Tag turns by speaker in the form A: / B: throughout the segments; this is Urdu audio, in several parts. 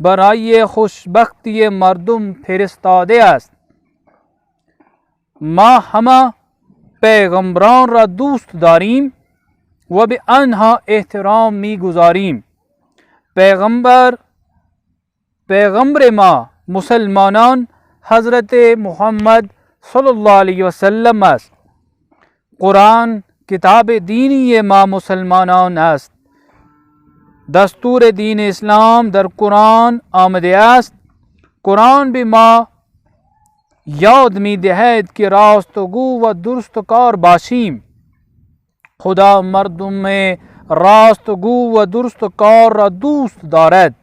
A: برای خوشبختی مردم فرستاده است. ما همه پیغمبران را دوست داریم و به آنها احترام می‌گذاریم. پیغمبر ما مسلمانان حضرت محمد صلی الله علیه و سلم است. قرآن کتاب دینی ما مسلمانان است. دستور دین اسلام در قرآن آمده است. قرآن به ما یاد می دهد که راستگو و درستکار باشیم. خدا مردم راستگو و درستکار را دوست دارد.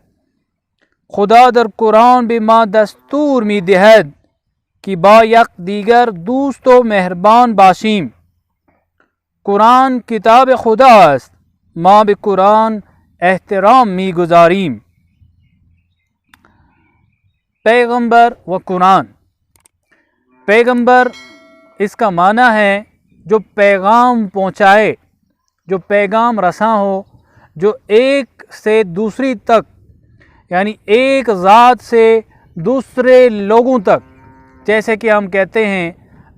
A: خدا در قرآن به ما دستور می دهد که با یک دیگر دوست و مهربان باشیم. قرآن کتاب خدا است. ما به قرآن احترام می‌گذاریم. پیغمبر و قرآن. پیغمبر اس کا معنی ہے جو پیغام پہنچائے، جو پیغام رساں ہو، جو ایک سے دوسری تک، یعنی ایک ذات سے دوسرے لوگوں تک، جیسے کہ ہم کہتے ہیں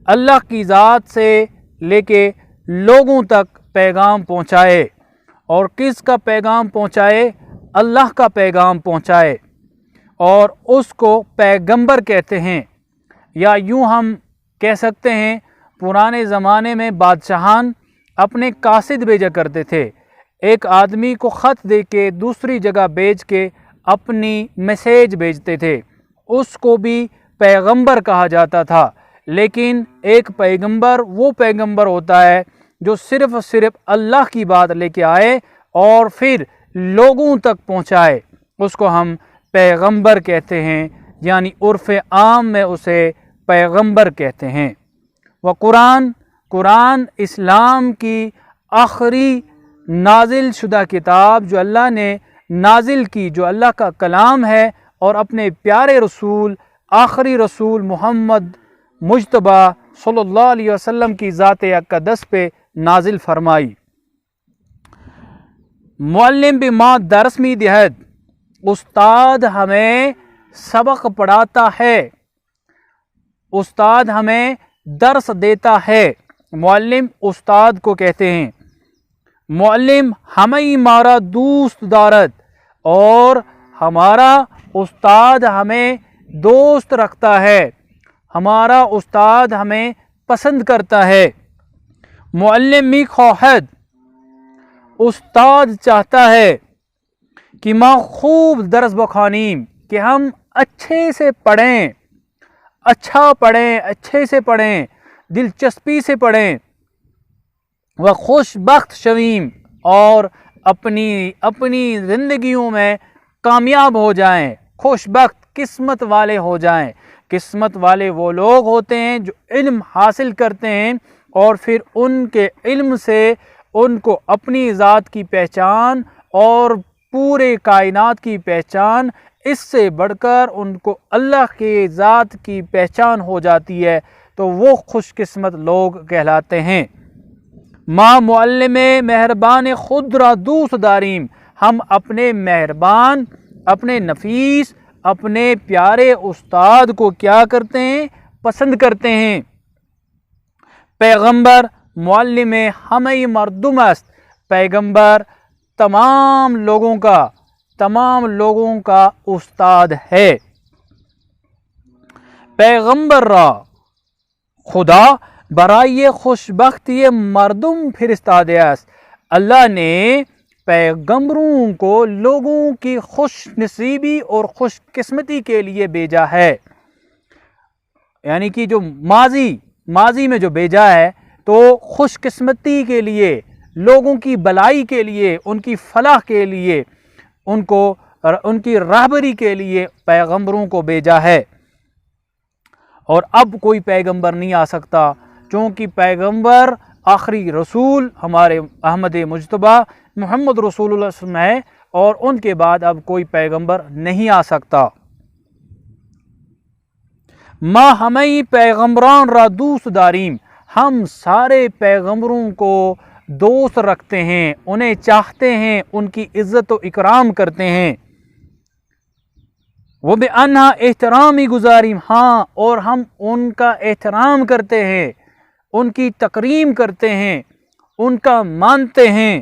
A: اللہ کی ذات سے لے کے لوگوں تک پیغام پہنچائے۔ اور کس کا پیغام پہنچائے؟ اللہ کا پیغام پہنچائے، اور اس کو پیغمبر کہتے ہیں۔ یا یوں ہم کہہ سکتے ہیں پرانے زمانے میں بادشاہان اپنے قاصد بھیجا کرتے تھے۔ ایک آدمی کو خط دے کے دوسری جگہ بھیج کے اپنی میسیج بھیجتے تھے، اس کو بھی پیغمبر کہا جاتا تھا۔ لیکن ایک پیغمبر وہ پیغمبر ہوتا ہے جو صرف اللہ کی بات لے کے آئے اور پھر لوگوں تک پہنچائے، اس کو ہم پیغمبر کہتے ہیں، یعنی عرف عام میں اسے پیغمبر کہتے ہیں۔ وہ قرآن اسلام کی آخری نازل شدہ کتاب جو اللہ نے نازل کی، جو اللہ کا کلام ہے، اور اپنے پیارے رسول، آخری رسول محمد مجتبیٰ صلی اللہ علیہ وسلم کی ذات اقدس پہ نازل فرمائی۔ معلم بما درس می دہد، استاد ہمیں سبق پڑھاتا ہے، استاد ہمیں درس دیتا ہے۔ معلم استاد کو کہتے ہیں۔ معلم ہمیں مارا دوست دارد، اور ہمارا استاد ہمیں دوست رکھتا ہے، ہمارا استاد ہمیں پسند کرتا ہے۔ معلم می خواہد، استاد چاہتا ہے کہ ما خوب درس بخوانیم، کہ ہم اچھے سے پڑھیں، اچھے سے پڑھیں، دلچسپی سے پڑھیں۔ وہ خوش بخت شویم، اور اپنی زندگیوں میں کامیاب ہو جائیں، خوش بخت قسمت والے ہو جائیں۔ قسمت والے وہ لوگ ہوتے ہیں جو علم حاصل کرتے ہیں اور پھر ان کے علم سے ان کو اپنی ذات کی پہچان اور پورے کائنات کی پہچان، اس سے بڑھ کر ان کو اللہ کے ذات کی پہچان ہو جاتی ہے، تو وہ خوش قسمت لوگ کہلاتے ہیں۔ ما معلم مہربان خود را دوست داریم، ہم اپنے مہربان، اپنے نفیس، اپنے پیارے استاد کو کیا کرتے ہیں؟ پسند کرتے ہیں۔ پیغمبر معلم همه مردم است، پیغمبر تمام لوگوں کا استاد ہے۔ پیغمبر را خدا برای خوشبختی مردم فرستاده است۔ اللہ نے پیغمبروں کو لوگوں کی خوش نصیبی اور خوش قسمتی کے لیے بھیجا ہے، یعنی کہ جو ماضی میں جو بھیجا ہے تو خوش قسمتی کے لیے، لوگوں کی بلائی کے لیے، ان کی فلاح کے لیے، ان کی راہبری کے لیے پیغمبروں کو بھیجا ہے۔ اور اب کوئی پیغمبر نہیں آ سکتا، چونکہ پیغمبر آخری رسول ہمارے احمد مجتبی محمد رسول اللہ صلی اللہ علیہ وسلم ہے، اور ان کے بعد اب کوئی پیغمبر نہیں آ سکتا۔ ما ہمیں پیغمبران را دوست داریم، ہم سارے پیغمبروں کو دوست رکھتے ہیں، انہیں چاہتے ہیں، ان کی عزت و اکرام کرتے ہیں۔ وہ بے انہا احترامی گزاریم، ہاں اور ہم ان کا احترام کرتے ہیں، ان کی تکریم کرتے ہیں، ان کا مانتے ہیں۔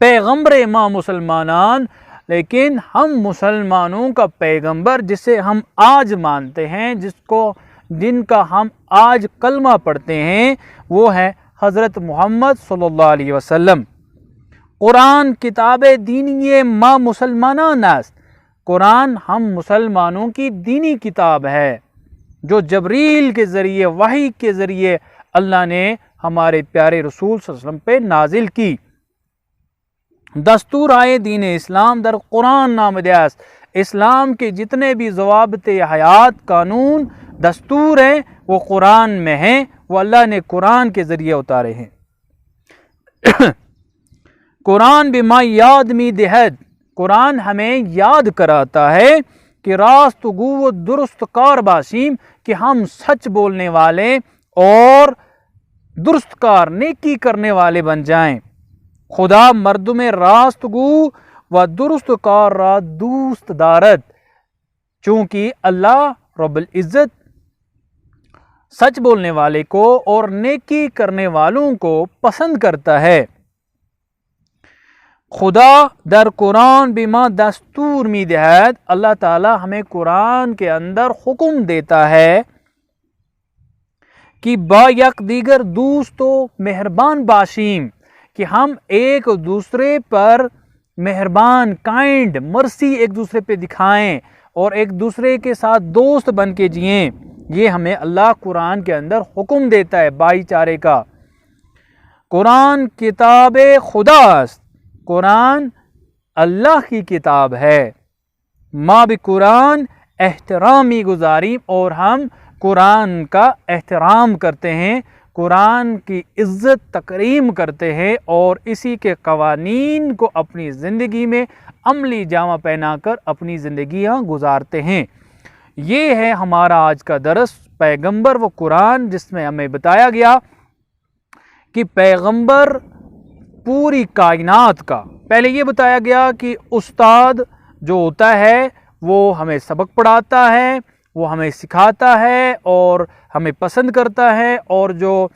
A: پیغمبر ما مسلمانان، لیکن ہم مسلمانوں کا پیغمبر جسے ہم آج مانتے ہیں، جن کا ہم آج کلمہ پڑھتے ہیں، وہ ہے حضرت محمد صلی اللہ علیہ وسلم۔ قرآن کتاب دینی ما مسلمانان است، قرآن ہم مسلمانوں کی دینی کتاب ہے جو جبریل کے ذریعے، وحی کے ذریعے اللہ نے ہمارے پیارے رسول صلی اللہ علیہ وسلم پہ نازل کی۔ دستور آئے دین اسلام در قرآن نامده است، اسلام کے جتنے بھی ضوابط حیات، قانون، دستور ہیں وہ قرآن میں ہیں، وہ اللہ نے قرآن کے ذریعے اتارے ہیں۔ قرآن بما یاد می دہد، قرآن ہمیں یاد کراتا ہے کہ راست گو و درست کار باشیم، کہ ہم سچ بولنے والے اور درست کار، نیکی کرنے والے بن جائیں۔ خدا مردم راست گو و درست کار را دوست دارد، چونکہ اللہ رب العزت سچ بولنے والے کو اور نیکی کرنے والوں کو پسند کرتا ہے۔ خدا در قرآن بما دستور می دہد، اللہ تعالی ہمیں قرآن کے اندر حکم دیتا ہے کہ با یک دیگر دوست و مہربان باشیم، کہ ہم ایک دوسرے پر مہربان، کائنڈ، مرسی ایک دوسرے پہ دکھائیں اور ایک دوسرے کے ساتھ دوست بن کے جئیں۔ یہ ہمیں اللہ قرآن کے اندر حکم دیتا ہے بھائی چارے کا۔ قرآن کتاب خدا است، قرآن اللہ کی کتاب ہے۔ ما بھی قرآن احترامی گزاریم، اور ہم قرآن کا احترام کرتے ہیں، قرآن کی عزت تکریم کرتے ہیں، اور اسی کے قوانین کو اپنی زندگی میں عملی جامہ پہنا کر اپنی زندگیاں گزارتے ہیں۔ یہ ہے ہمارا آج کا درس پیغمبر و قرآن، جس میں ہمیں بتایا گیا کہ پیغمبر پوری کائنات کا، پہلے یہ بتایا گیا کہ استاد جو ہوتا ہے وہ ہمیں سبق پڑھاتا ہے، وہ ہمیں سکھاتا ہے اور ہمیں پسند کرتا ہے، اور جو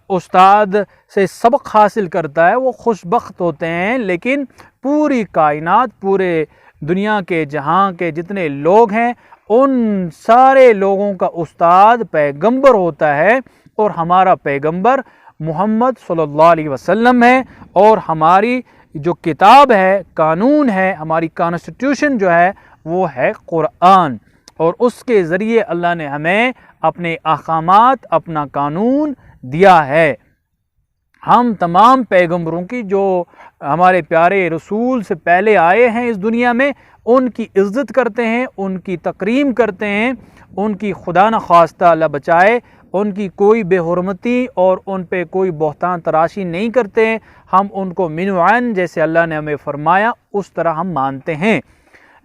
A: استاد سے سبق حاصل کرتا ہے وہ خوش بخت ہوتے ہیں۔ لیکن پوری کائنات، پورے دنیا کے جہاں کے جتنے لوگ ہیں، ان سارے لوگوں کا استاد پیغمبر ہوتا ہے، اور ہمارا پیغمبر محمد صلی اللہ علیہ وسلم ہے، اور ہماری جو کتاب ہے، قانون ہے، ہماری کانسٹیٹیوشن جو ہے وہ ہے قرآن، اور اس کے ذریعے اللہ نے ہمیں اپنے احکامات، اپنا قانون دیا ہے۔ ہم تمام پیغمبروں کی، جو ہمارے پیارے رسول سے پہلے آئے ہیں اس دنیا میں، ان کی عزت کرتے ہیں، ان کی تکریم کرتے ہیں، ان کی خدا نخواستہ اللہ بچائے ان کی کوئی بے حرمتی اور ان پہ کوئی بہتان تراشی نہیں کرتے ہیں۔ ہم ان کو منعن، جیسے اللہ نے ہمیں فرمایا اس طرح ہم مانتے ہیں،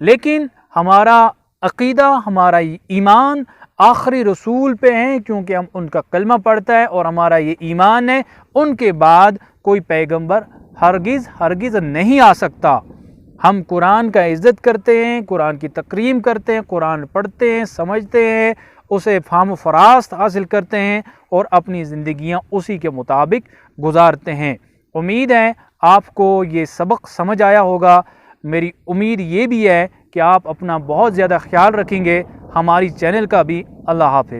A: لیکن ہمارا عقیدہ، ہمارا ایمان آخری رسول پہ ہیں، کیونکہ ہم ان کا کلمہ پڑھتا ہے اور ہمارا یہ ایمان ہے، ان کے بعد کوئی پیغمبر ہرگز نہیں آ سکتا۔ ہم قرآن کا عزت کرتے ہیں، قرآن کی تکریم کرتے ہیں، قرآن پڑھتے ہیں، سمجھتے ہیں، اسے فہم و فراست حاصل کرتے ہیں اور اپنی زندگیاں اسی کے مطابق گزارتے ہیں۔ امید ہے آپ کو یہ سبق سمجھ آیا ہوگا. میری امید یہ بھی ہے کہ آپ اپنا بہت زیادہ خیال رکھیں گے. ہماری چینل کا بھی. اللہ حافظ.